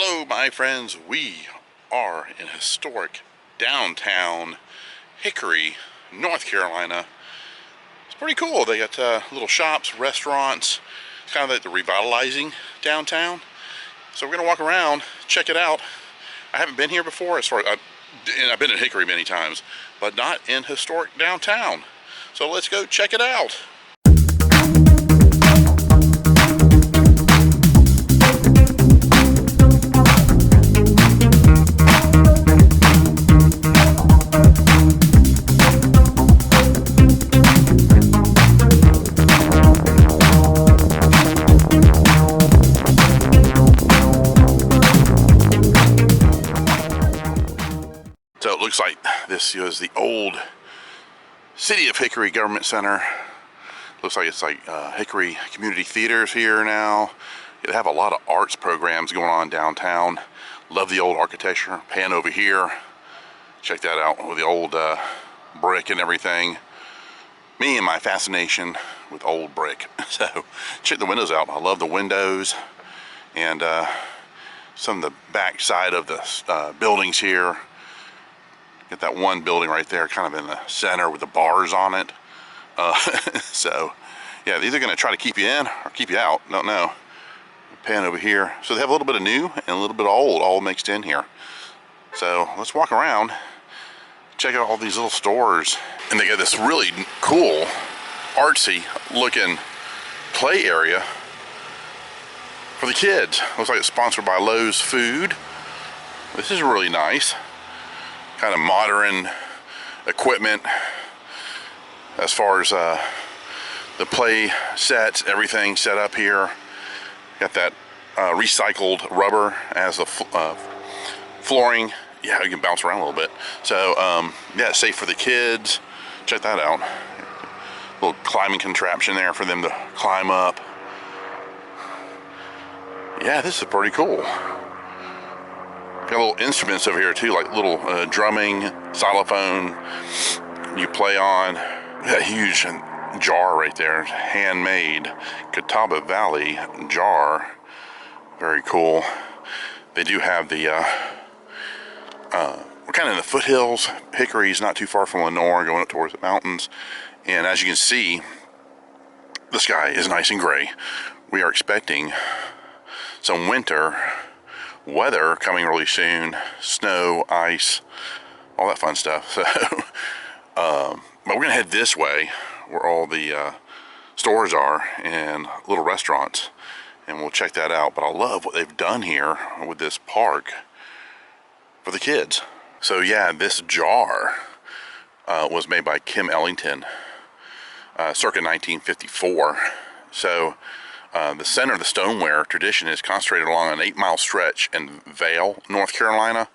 Hello my friends, we are in historic downtown Hickory, North Carolina. It's pretty cool. They got little shops, restaurants. It's kind of like the revitalizing downtown. So we're gonna walk around, check it out. I haven't been here before, as far as I've been in Hickory many times, but not in historic downtown. So let's go check it out. So it looks like this was the old City of Hickory Government Center. Looks like it's like Hickory Community Theaters here now. They have a lot of arts programs going on downtown. Love the old architecture. Pan over here. Check that out with the old brick and everything. Me and my fascination with old brick. So check the windows out. I love the windows and some of the back side of the buildings here. Get that one building right there, kind of in the center with the bars on it. So, yeah, these are going to try to keep you in or keep you out. Don't know. Pan over here. So they have a little bit of new and a little bit of old all mixed in here. So let's walk around, check out all these little stores. And they got this really cool, artsy looking play area for the kids. Looks like it's sponsored by Lowe's Food. This is really nice. Kind of modern equipment as far as the play sets, everything set up here. Got that recycled rubber as the flooring. Yeah, you can bounce around a little bit. So yeah, it's safe for the kids. Check that out. Little climbing contraption there for them to climb up. Yeah, this is pretty cool. Got little instruments over here too, like little drumming, xylophone you play on. Got a huge jar right there, handmade Catawba Valley jar. Very cool. They do have the, we're kind of in the foothills. Hickory's not too far from Lenore, going up towards the mountains. And as you can see, the sky is nice and gray. We are expecting some winter weather coming really soon. Snow, ice, all that fun stuff. So, but we're gonna head this way where all the stores are and little restaurants, and we'll check that out. But I love what they've done here with this park for the kids. So yeah, this jar was made by Kim Ellington circa 1954. So the center of the stoneware tradition is concentrated along an 8-mile stretch in Vail, North Carolina,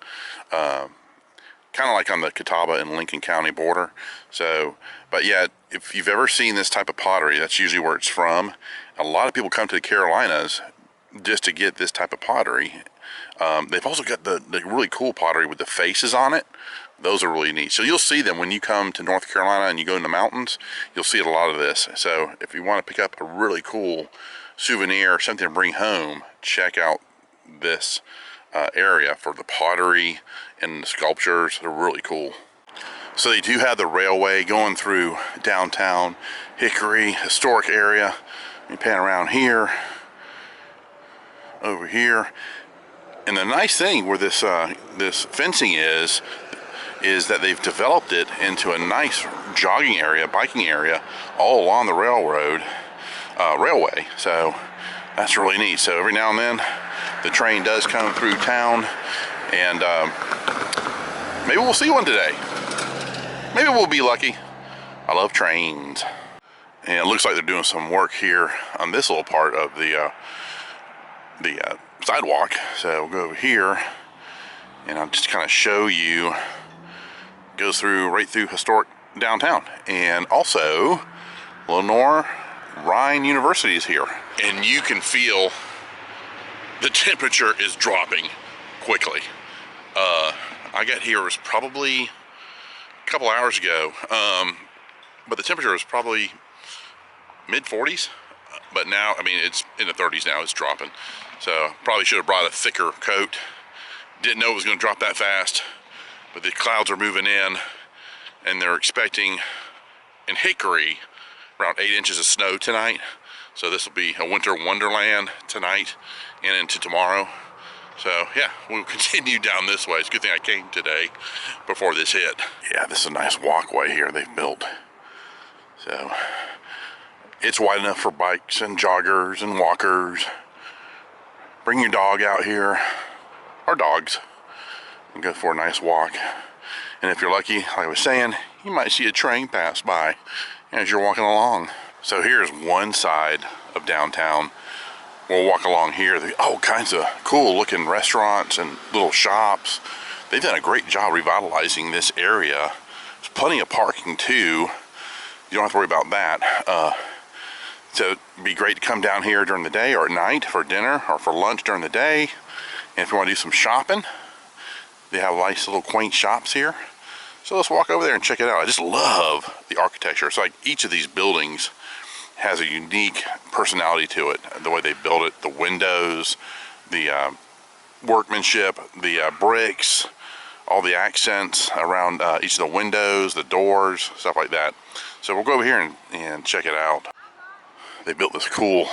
kind of like on the Catawba and Lincoln County border. So, but yeah, if you've ever seen this type of pottery, that's usually where it's from. A lot of people come to the Carolinas just to get this type of pottery. They've also got the really cool pottery with the faces on it. Those are really neat. So you'll see them when you come to North Carolina and you go in the mountains. You'll see a lot of this. So if you want to pick up a really cool souvenir or something to bring home, check out this area for the pottery and the sculptures. They're really cool. So they do have the railway going through downtown Hickory, historic area. Let me pan around here, over here. And the nice thing where this this fencing is that they've developed it into a nice jogging area, biking area, all along the railway. So that's really neat. So every now and then the train does come through town, and maybe we'll see one today. Maybe we'll be lucky. I love trains. And it looks like they're doing some work here on this little part of the sidewalk. So we'll go over here and I'll just kind of show you. Goes through right through historic downtown. And also Lenore Rhine University is here. And you can feel the temperature is dropping quickly. I got here, it was probably a couple hours ago, but the temperature was probably mid 40s. but now, I mean, it's in the 30s now, it's dropping. So probably should have brought a thicker coat. Didn't know it was going to drop that fast, but the clouds are moving in, and they're expecting in Hickory around 8 inches of snow tonight. So this will be a winter wonderland tonight and into tomorrow. So yeah, we'll continue down this way. It's a good thing I came today before this hit. Yeah, this is a nice walkway here they've built. So it's wide enough for bikes and joggers and walkers. Bring your dog out here, or dogs, and go for a nice walk. And if you're lucky, like I was saying, you might see a train pass by as you're walking along. So here's one side of downtown. We'll walk along here. All kinds of cool looking restaurants and little shops. They've done a great job revitalizing this area. There's plenty of parking too. You don't have to worry about that. So it'd be great to come down here during the day or at night for dinner or for lunch during the day. And if you want to do some shopping, they have nice little quaint shops here. So let's walk over there and check it out. I just love the architecture. It's like each of these buildings has a unique personality to it. The way they build it, the windows, the workmanship, the bricks, all the accents around each of the windows, the doors, stuff like that. So we'll go over here and check it out. They built this cool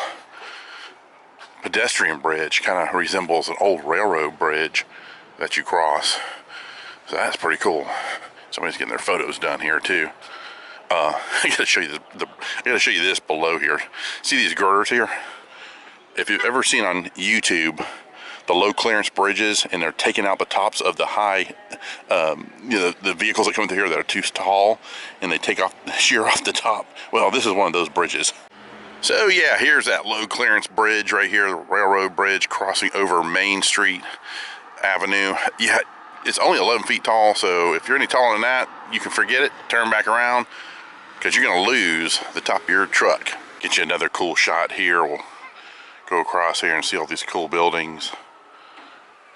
pedestrian bridge, kind of resembles an old railroad bridge that you cross. So that's pretty cool. Somebody's getting their photos done here too. I gotta show you this below here. See these girders here? If you've ever seen on YouTube the low clearance bridges and they're taking out the tops of the high, the vehicles that come through here that are too tall, and they shear off the top. Well, this is one of those bridges. So yeah, here's that low clearance bridge right here, the railroad bridge crossing over Main Street Avenue. Yeah, it's only 11 feet tall, so if you're any taller than that, you can forget it. Turn back around, because you're going to lose the top of your truck. Get you another cool shot here. We'll go across here and see all these cool buildings.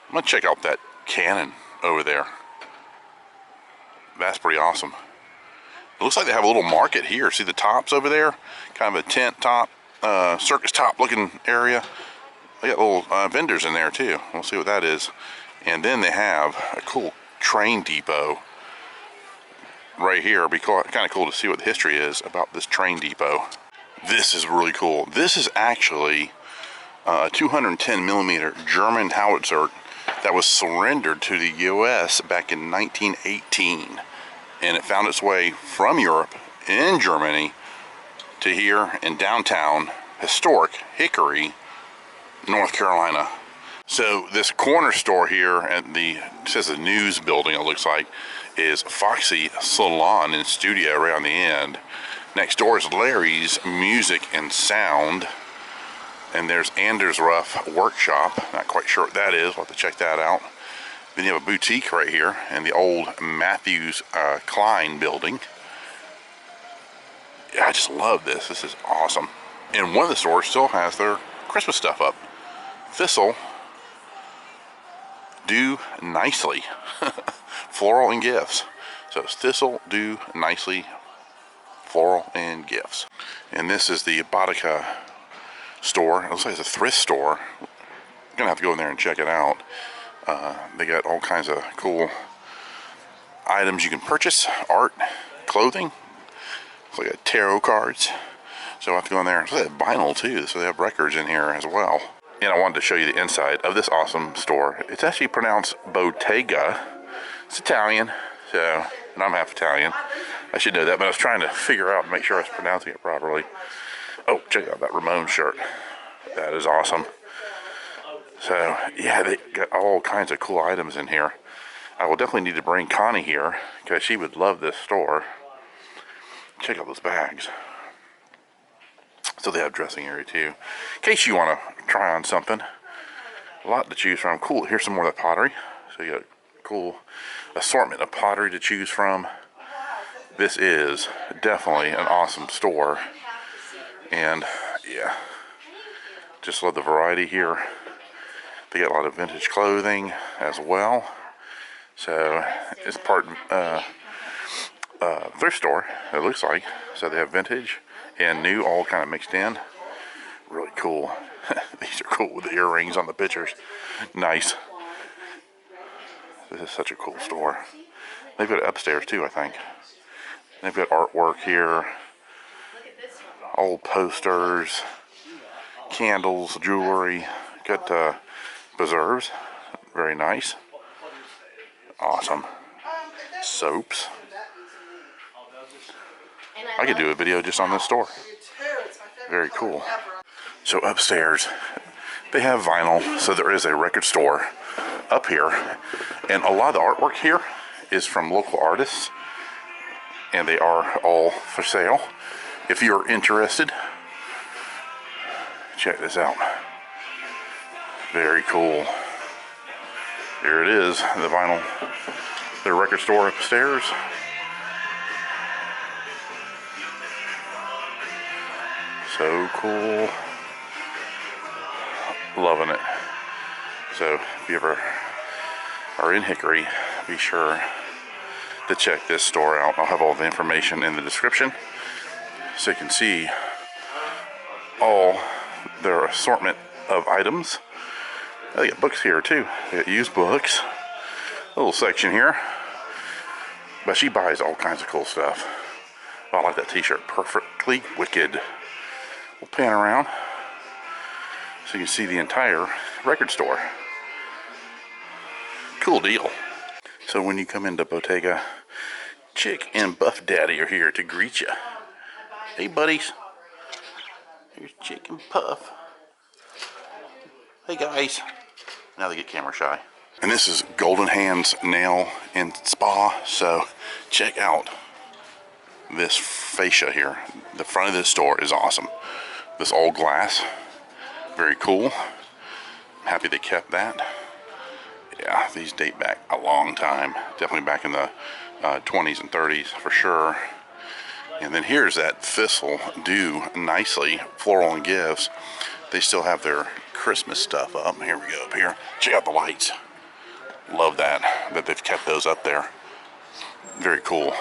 I'm going to check out that cannon over there. That's pretty awesome. It looks like they have a little market here. See the tops over there? Kind of a tent top, circus top looking area. They got little vendors in there too. We'll see what that is. And then they have a cool train depot right here. It'd be kind of cool to see what the history is about this train depot. This is really cool. This is actually a 210 millimeter German howitzer that was surrendered to the U.S. back in 1918. And it found its way from Europe in Germany to here in downtown historic Hickory, North Carolina. So this corner store here at it says the news building, it looks like, is Foxy Salon and Studio right on the end. Next door is Larry's Music and Sound. And there's Anders Ruff Workshop. Not quite sure what that is. We'll have to check that out. Then you have a boutique right here in the old Matthews Klein building. Yeah, I just love this. This is awesome. And one of the stores still has their Christmas stuff up. Thistle Do Nicely. Floral and Gifts. So it's Thistle Do Nicely Floral and Gifts. And this is the Bottega store. It looks like it's a thrift store. I'm gonna have to go in there and check it out. They got all kinds of cool items you can purchase, art, clothing. It's like tarot cards. So I have to go in there. So they have vinyl too, so they have records in here as well. And I wanted to show you the inside of this awesome store. It's actually pronounced Bottega. It's Italian, so, and I'm half Italian. I should know that, but I was trying to figure out and make sure I was pronouncing it properly. Oh, check out that Ramon shirt. That is awesome. So, yeah, they got all kinds of cool items in here. I will definitely need to bring Connie here, because she would love this store. Check out those bags. So they have dressing area too. In case you want to try on something. A lot to choose from. Cool, here's some more of that pottery. So you got a cool assortment of pottery to choose from. This is definitely an awesome store. And, yeah, just love the variety here. They got a lot of vintage clothing as well. So it's part thrift store, it looks like. So they have vintage and new all kind of mixed in. Really cool. These are cool with the earrings on the pictures. Nice. This is such a cool store. They've got it upstairs too, I think. They've got artwork here. Old posters. Candles, jewelry. Got preserves. Very nice. Awesome. Soaps. I could do a video just on this store. Very cool. So upstairs, they have vinyl, so there is a record store up here. And a lot of the artwork here is from local artists. And they are all for sale. If you're interested, check this out. Very cool. Here it is, the vinyl, the record store upstairs. So cool. Loving it. So if you ever are in Hickory, be sure to check this store out. I'll have all the information in the description so you can see all their assortment of items. They got books here too. They got used books. A little section here. But she buys all kinds of cool stuff. I like that t-shirt. Perfectly Wicked. We'll pan around so you can see the entire record store. Cool deal. So when you come into Bottega, Chick and Buff Daddy are here to greet you. Hey buddies. Here's Chick and Puff. Hey guys. Now they get camera shy. And this is Golden Hands Nail and Spa. So check out this fascia here. The front of this store is awesome. This all glass. Very cool. Happy they kept that. Yeah, these date back a long time. Definitely back in the 20s and 30s for sure. And then here's that Thistle Do Nicely Floral and Gifts. They still have their Christmas stuff up. Here we go up here. Check out the lights. Love that they've kept those up there. Very cool.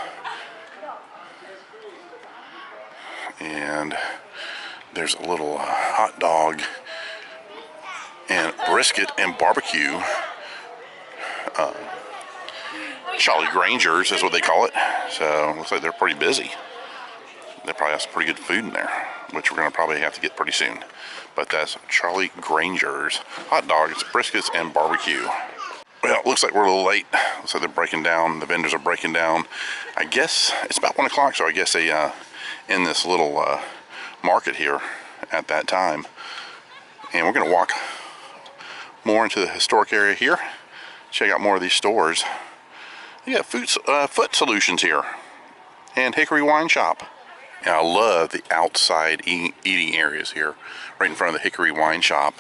And there's a little hot dog and brisket and barbecue. Jolly Grangers is what they call it. So looks like they're pretty busy. They probably have some pretty good food in there, which we're going to probably have to get pretty soon. But that's Charlie Granger's hot dogs, briskets, and barbecue. Well, it looks like we're a little late. Looks like they're breaking down. The vendors are breaking down. I guess it's about 1 o'clock, so I guess they in this little market here at that time. And we're going to walk more into the historic area here. Check out more of these stores. You got foot solutions here. And Hickory Wine Shop. And I love the outside eating areas here, right in front of the Hickory Wine Shop.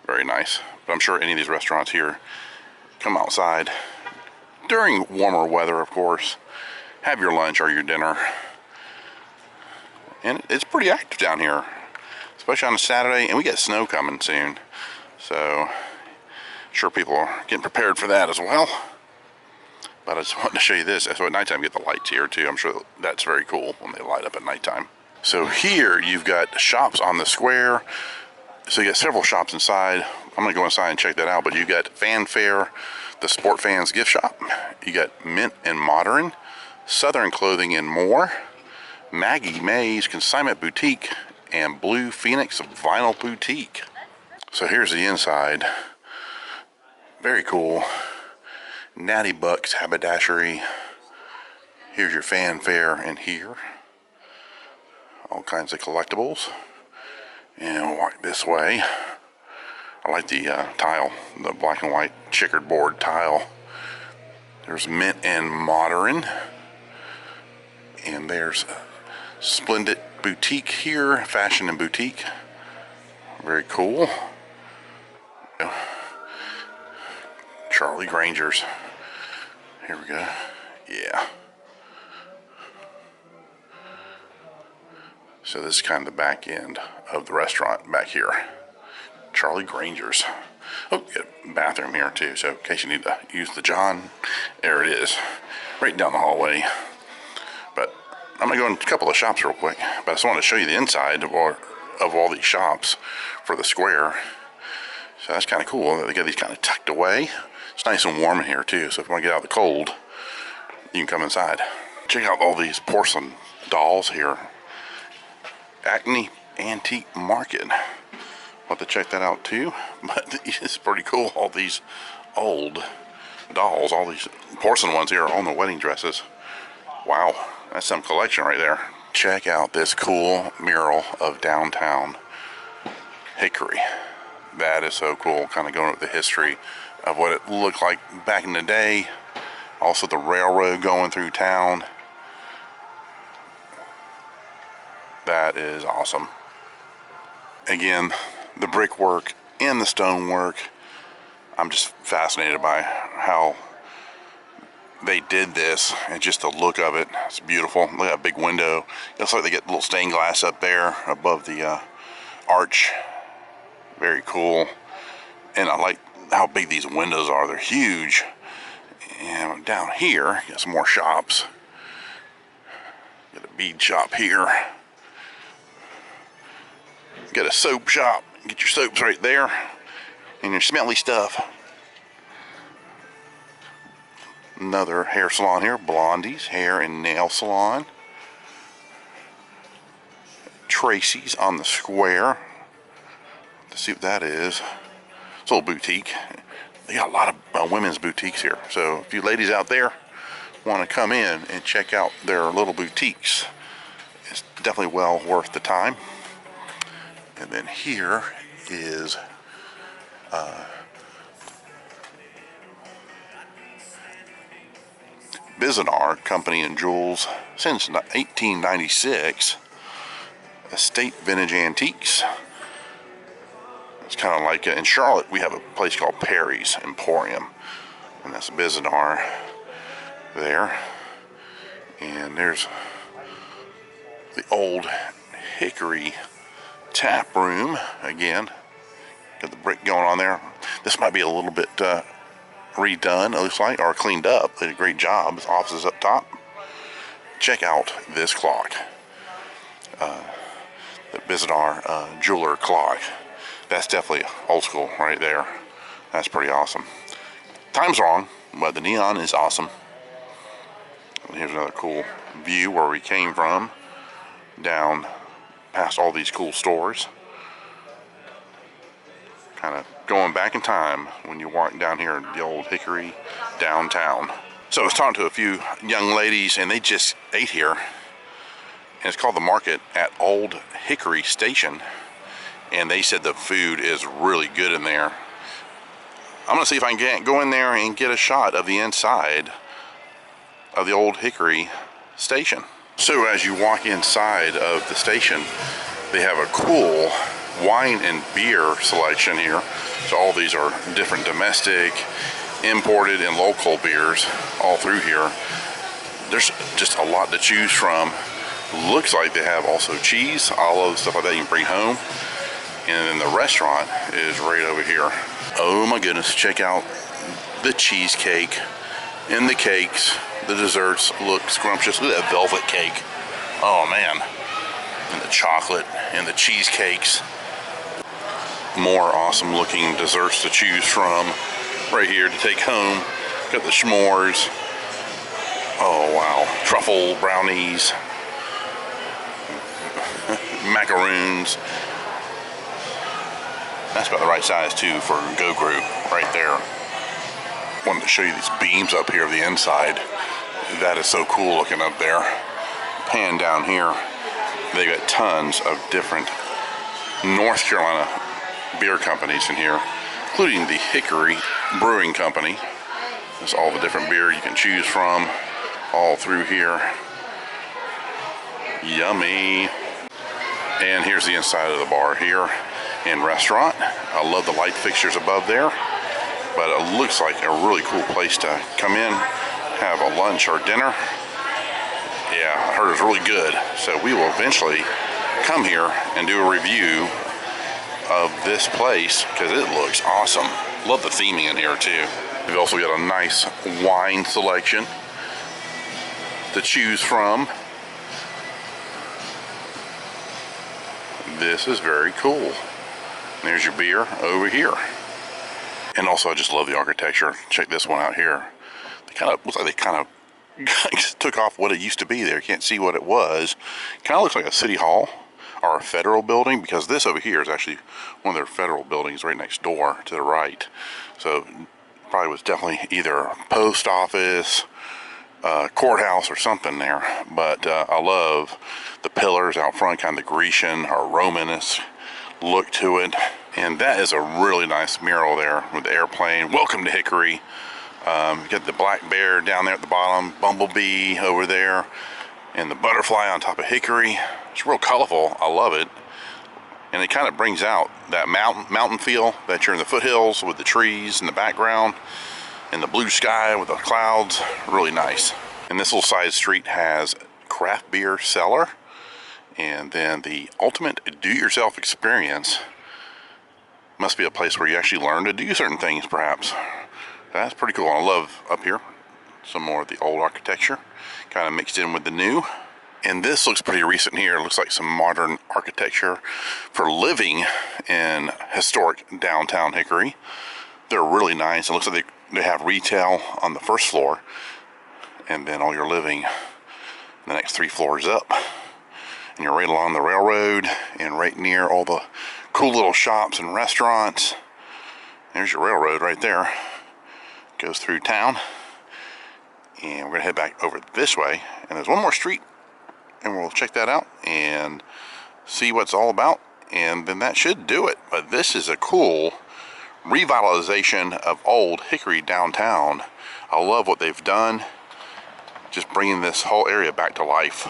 Very nice. But I'm sure any of these restaurants here come outside during warmer weather, of course. Have your lunch or your dinner. And it's pretty active down here, especially on a Saturday. And we got snow coming soon. So, sure people are getting prepared for that as well. But I just wanted to show you this. So at nighttime, you get the lights here too. I'm sure that's very cool when they light up at nighttime. So here you've got shops on the square. So you got several shops inside. I'm gonna go inside and check that out. But you got Fanfare, the Sport Fans gift shop. You got Mint and Modern, Southern Clothing and More, Maggie May's Consignment Boutique, and Blue Phoenix Vinyl Boutique. So here's the inside. Very cool. Natty Bucks Haberdashery. Here's your Fanfare in here. All kinds of collectibles. And we'll walk this way. I like the tile, the black and white checkered board tile. There's Mint and Modern. And there's Splendid Boutique here, Fashion and Boutique. Very cool. Charlie Granger's. Here we go. Yeah. So this is kind of the back end of the restaurant back here. Charlie Granger's. Oh, you got a bathroom here too, so in case you need to use the John, there it is. Right down the hallway. But I'm going to go in a couple of shops real quick. But I just want to show you the inside of all these shops for the square. So that's kind of cool. They got these kind of tucked away. It's nice and warm in here too, so if you want to get out of the cold, you can come inside. Check out all these porcelain dolls here. Acne Antique Market. I'll have to check that out too. But it's pretty cool, all these old dolls, all these porcelain ones here on the wedding dresses. Wow, that's some collection right there. Check out this cool mural of downtown Hickory. That is so cool, kind of going with the history of what it looked like back in the day. Also the railroad going through town. That is awesome. Again, the brickwork and the stonework, I'm just fascinated by how they did this and just the look of it. It's beautiful. Look at that big window. It looks like they get a little stained glass up there above the arch. Very cool. And I like how big these windows are. They're huge. And down here, got some more shops. Got a bead shop here. Got a soap shop. Get your soaps right there. And your smelly stuff. Another hair salon here. Blondie's Hair and Nail Salon. Tracy's on the square. Let's see what that is. It's a little boutique. They got a lot of women's boutiques here. So if you ladies out there want to come in and check out their little boutiques, it's definitely well worth the time. And then here is Bizanar Company and Jewels since 1896. Estate Vintage Antiques. It's kind of like in Charlotte we have a place called Perry's Emporium, and that's Bizanar there. And there's the old Hickory tap room again. Got the brick going on there. This might be a little bit redone, it looks like, or cleaned up. They did a great job. This office is up top. Check out this clock. The Bizanar jeweler clock. That's definitely old school right there. That's pretty awesome. Time's wrong, but the neon is awesome. And here's another cool view where we came from, down past all these cool stores. Kind of going back in time when you walk down here in the old Hickory downtown. So I was talking to a few young ladies and they just ate here. And it's called the Market at Old Hickory Station. And they said the food is really good in there. I'm gonna see if I can go in there and get a shot of the inside of the old Hickory Station. So as you walk inside of the station, they have a cool wine and beer selection here. So all these are different domestic, imported, and local beers all through here. There's just a lot to choose from. Looks like they have also cheese, olives, stuff like that you can bring home. And then the restaurant is right over here. Oh my goodness, check out the cheesecake and the cakes. The desserts look scrumptious. Look at that velvet cake. Oh man. And the chocolate and the cheesecakes. More awesome looking desserts to choose from right here to take home. Got the s'mores. Oh wow. Truffle brownies. Macaroons. That's about the right size too for a Go Group right there. Wanted to show you these beams up here of the inside. That is so cool looking up there. Pan down here, they got tons of different North Carolina beer companies in here, including the Hickory Brewing Company. There's all the different beer you can choose from all through here. Yummy. And here's the inside of the bar here and restaurant. I love the light fixtures above there, but it looks like a really cool place to come in, have a lunch or dinner. Yeah, I heard it was really good, so we will eventually come here and do a review of this place because it looks awesome. Love the theming in here too. We've also got a nice wine selection to choose from. This is very cool. There's your beer over here. And also, I just love the architecture. Check this one out here. Looks like they kind of took off what it used to be there. You can't see what it was. Kind of looks like a city hall or a federal building, because this over here is actually one of their federal buildings right next door to the right. So probably was definitely either a post office, courthouse, or something there. But I love the pillars out front, kind of the Grecian or Romanesque look to it. And that is a really nice mural there with the airplane. Welcome to Hickory. You got the black bear down there at the bottom, bumblebee over there, and the butterfly on top of Hickory. It's real colorful. I love it. And it kind of brings out that mountain feel that you're in the foothills with the trees in the background and the blue sky with the clouds. Really nice. And this little side street has craft beer cellar, and then the ultimate do-yourself experience. Must be a place where you actually learn to do certain things, perhaps. That's pretty cool. I love up here some more of the old architecture kind of mixed in with the new. And this looks pretty recent here. It looks like some modern architecture for living in historic downtown Hickory. They're really nice. It looks like they have retail on the first floor, and then all your living the next 3 floors up. And you're right along the railroad and right near all the cool little shops and restaurants. There's your railroad right there. Goes through town, and we're gonna head back over this way, and there's one more street, and we'll check that out and see what's all about, and then that should do it. But this is a cool revitalization of old Hickory downtown. I love what they've done, just bringing this whole area back to life.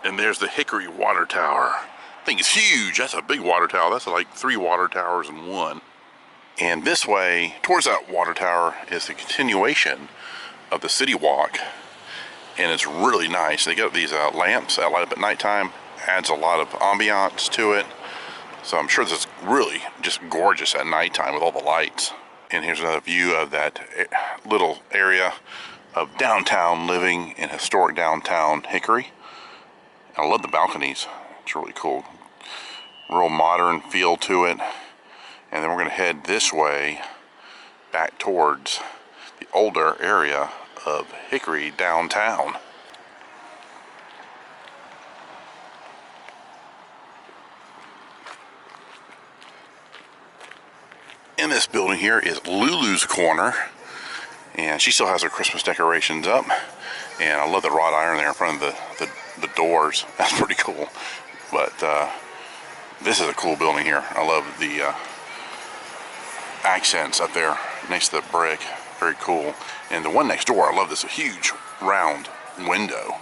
And there's the Hickory water tower. I think it's huge. That's a big water tower. That's like 3 water towers in one. And this way, towards that water tower, is the continuation of the city walk. And it's really nice. They got these lamps that light up at nighttime. Adds a lot of ambiance to it. So I'm sure this is really just gorgeous at nighttime with all the lights. And here's another view of that little area of downtown living in historic downtown Hickory. I love the balconies. It's really cool. Real modern feel to it. And then we're going to head this way back towards the older area of Hickory downtown. In this building here is Lulu's Corner, and she still has her Christmas decorations up. And I love the wrought iron there in front of the doors. That's pretty cool. But this is a cool building here. I love the accents up there next to the brick. Very cool. And the one next door, I love this huge round window,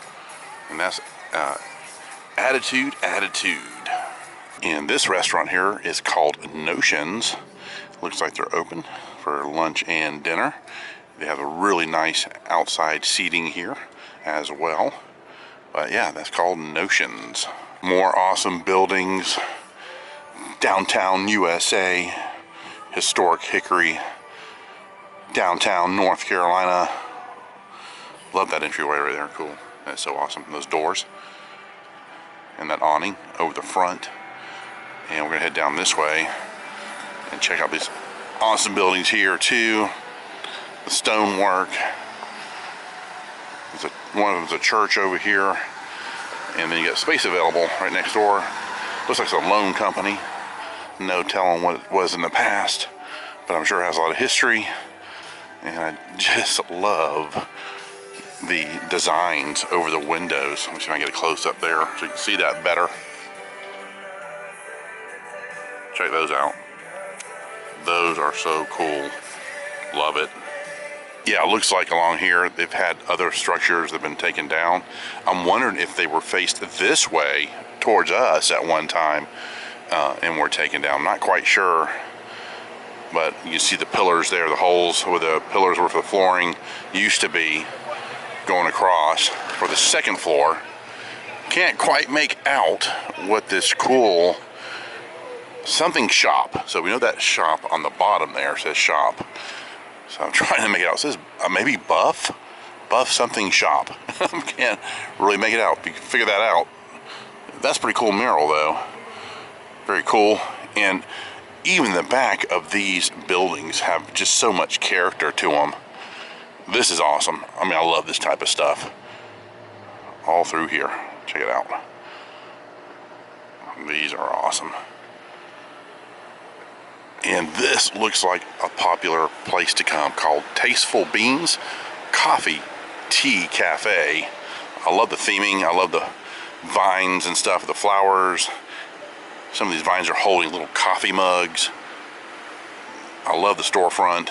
and that's Attitude. And this restaurant here is called Notions. Looks like they're open for lunch and dinner. They have a really nice outside seating here as well. But yeah, that's called Notions. More awesome buildings. Downtown USA. Historic Hickory, downtown North Carolina. Love that entryway right there. Cool. That's so awesome. Those doors and that awning over the front. And we're gonna head down this way and check out these awesome buildings here too. The stonework. One of them's a church over here, and then you got space available right next door. Looks like it's a loan company. No telling what it was in the past, but I'm sure it has a lot of history. And I just love the designs over the windows. Let me see if I can get a close up there so you can see that better. Check those out. Those are so cool. Love it. Yeah, it looks like along here they've had other structures that have been taken down. I'm wondering if they were faced this way towards us at one time and were taken down. Not quite sure, but you see the pillars there, the holes where the pillars were for the flooring used to be going across for the second floor. Can't quite make out what this cool something shop. So we know that shop on the bottom there says shop. So I'm trying to make it out. It says maybe Buff something shop. Can't really make it out. You can figure that out. That's a pretty cool mural though. Very cool. And even the back of these buildings have just so much character to them. This is awesome. I mean, I love this type of stuff. All through here. Check it out. These are awesome. And this looks like a popular place to come, called Tasteful Beans Coffee Tea Cafe. I love the theming. I love the vines and stuff, the flowers. Some of these vines are holding little coffee mugs. I love the storefront.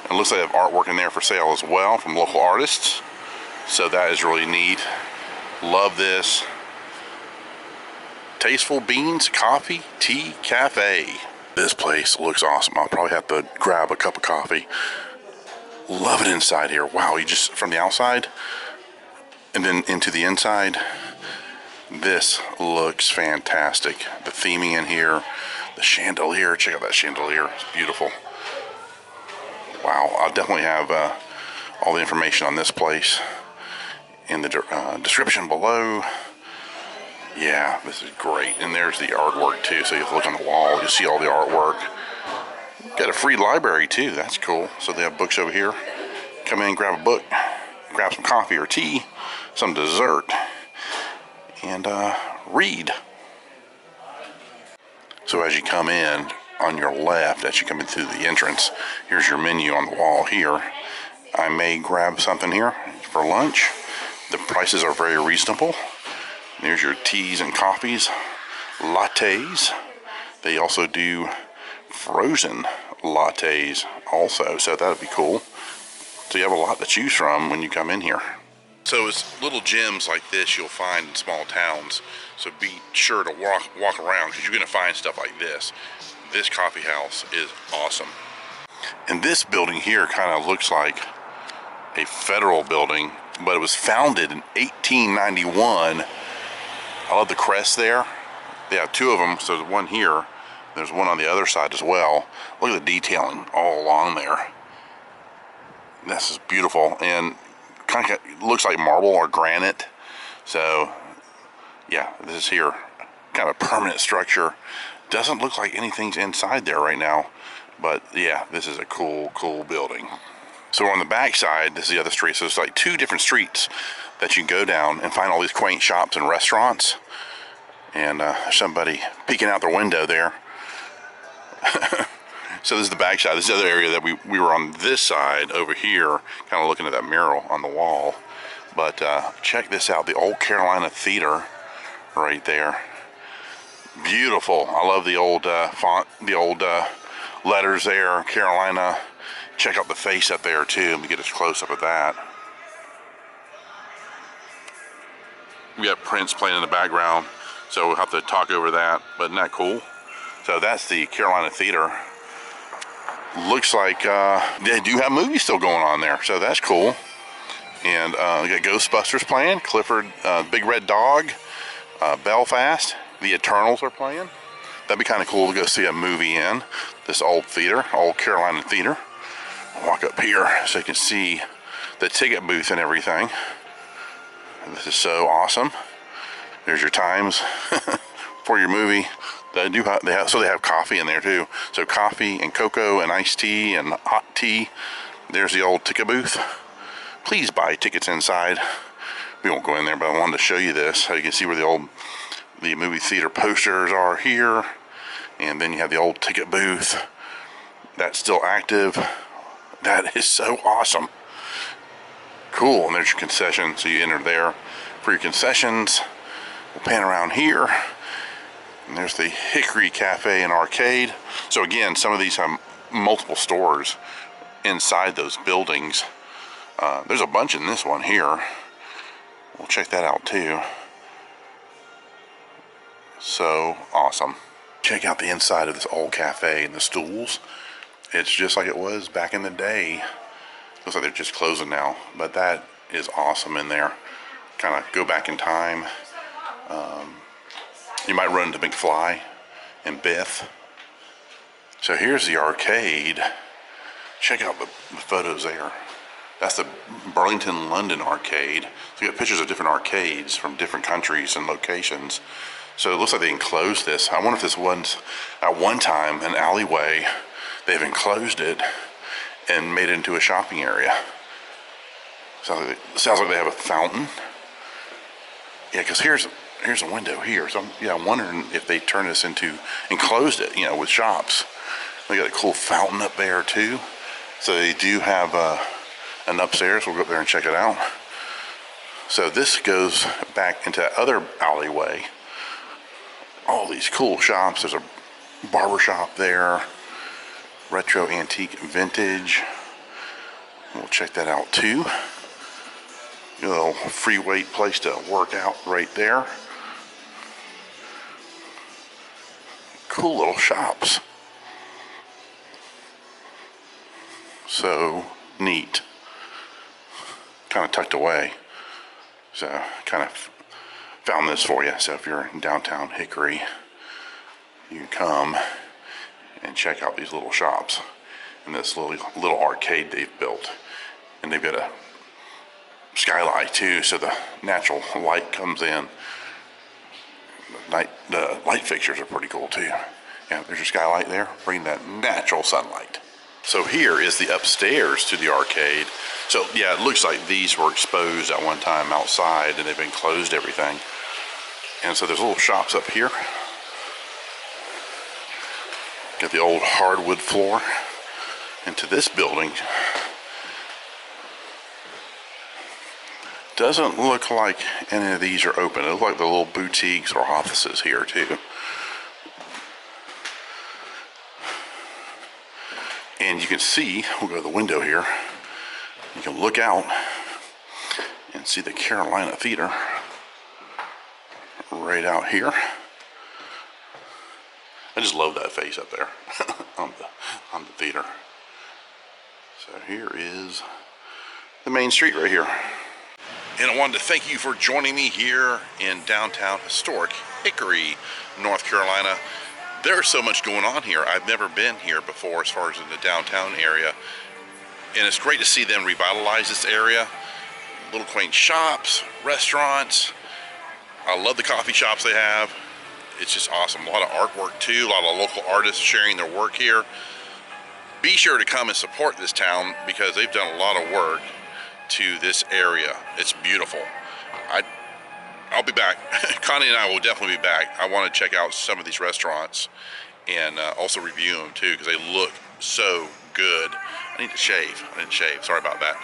It looks like they have artwork in there for sale as well from local artists. So that is really neat. Love this. Tasteful Beans Coffee Tea Cafe. This place looks awesome. I'll probably have to grab a cup of coffee. Love it inside here. Wow, you just from the outside and then into the inside. This looks fantastic. The theming in here, the chandelier. Check out that chandelier. It's beautiful. Wow, I'll definitely have all the information on this place in the description below. Yeah, this is great. And there's the artwork too. So you have to look on the wall, you'll see all the artwork. Got a free library too. That's cool. So they have books over here. Come in, grab a book, grab some coffee or tea, some dessert, and read. So as you come in, on your left, as you come in through the entrance, here's your menu on the wall here. I may grab something here for lunch. The prices are very reasonable. There's your teas and coffees, lattes. They also do frozen lattes also, so that would be cool. So you have a lot to choose from when you come in here. So it's little gems like this you'll find in small towns. So be sure to walk around, because you're going to find stuff like this. This coffee house is awesome. And this building here kind of looks like a federal building, but it was founded in 1891. I love the crest there. They have two of them, so there's one here. There's one on the other side as well. Look at the detailing all along there. This is beautiful, and kind of looks like marble or granite. So yeah, this is here, kind of a permanent structure. Doesn't look like anything's inside there right now, but yeah, this is a cool building. So on the back side, this is the other street. So it's like two different streets that you can go down and find all these quaint shops and restaurants. And somebody peeking out their window there. So this is the back side. This is the other area that we were on this side over here, kind of looking at that mural on the wall. But check this out, the old Carolina Theater right there. Beautiful. I love the old font, the old letters there, Carolina. Check out the face up there too. Let me get a close up of that. We got Prince playing in the background, so we'll have to talk over that, but isn't that cool? So that's the Carolina Theater. Looks like they do have movies still going on there, so that's cool. And we got Ghostbusters playing, Clifford, Big Red Dog, Belfast, the Eternals are playing. That'd be kind of cool to go see a movie in this old theater, old Carolina Theater. Walk up here so you can see the ticket booth and everything. This is so awesome. There's your times for your movie. They have coffee in there too. So coffee and cocoa and iced tea and hot tea. There's the old ticket booth. Please buy tickets inside. We won't go in there, but I wanted to show you this so you can see where the movie theater posters are here. And then you have the old ticket booth that's still active. That is so awesome. Cool. And there's your concession, so you enter there for your concessions. We'll pan around here, and there's the Hickory Cafe and Arcade. So again, some of these have multiple stores inside those buildings. There's a bunch in this one here. We'll check that out too. So awesome. Check out the inside of this old cafe and the stools. It's just like it was back in the day. Looks like they're just closing now, but that is awesome in there. Kind of go back in time. You might run into McFly and Biff. So here's the arcade. Check out the photos there. That's the Burlington London arcade. So you got pictures of different arcades from different countries and locations. So it looks like they enclosed this. I wonder if this was at one time an alleyway. They've enclosed it and made it into a shopping area. Sounds like they have a fountain. Yeah, because here's a window here. So I'm wondering if they turned this into, enclosed it, you know, with shops. They got a cool fountain up there too. So they do have an upstairs. We'll go up there and check it out. So this goes back into that other alleyway. All these cool shops. There's a barber shop there. Retro, antique, vintage. We'll check that out too. A little free weight place to work out right there. Cool little shops. So neat. Kind of tucked away. So kind of found this for you. So if you're in downtown Hickory, you can come and check out these little shops and this little arcade they've built. And they've got a skylight too, so the natural light comes in. The light fixtures are pretty cool too. Yeah, there's your skylight there, bringing that natural sunlight. So here is the upstairs to the arcade. So yeah, it looks like these were exposed at one time outside and they've enclosed everything. And so there's little shops up here. Got the old hardwood floor. Into this building, doesn't look like any of these are open. It looks like the little boutiques or offices here too. And you can see, we'll go to the window here, you can look out and see the Carolina Theater right out here. I just love that face up there on the theater. So here is the main street right here. And I wanted to thank you for joining me here in downtown historic Hickory, North Carolina. There's so much going on here. I've never been here before as far as in the downtown area. And it's great to see them revitalize this area. Little quaint shops, restaurants. I love the coffee shops they have. It's just awesome. A lot of artwork too, a lot of local artists sharing their work here. Be sure to come and support this town because they've done a lot of work to this area. It's beautiful. I'll be back. Connie and I will definitely be back. I want to check out some of these restaurants and also review them too because they look so good. I need to shave. I didn't shave. Sorry about that.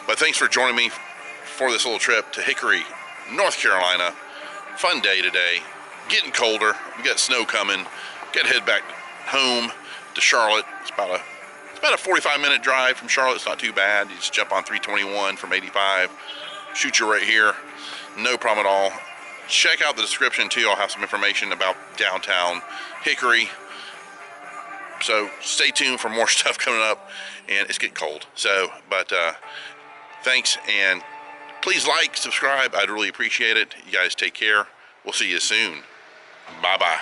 But thanks for joining me for this little trip to Hickory, North Carolina. Fun day today. Getting colder. We got snow coming. Got to head back home to Charlotte. It's about a 45-minute drive from Charlotte. It's not too bad. You just jump on 321 from 85. Shoot you right here. No problem at all. Check out the description too. I'll have some information about downtown Hickory. So stay tuned for more stuff coming up. And it's getting cold. But thanks, and please like, subscribe. I'd really appreciate it. You guys take care. We'll see you soon. Bye-bye.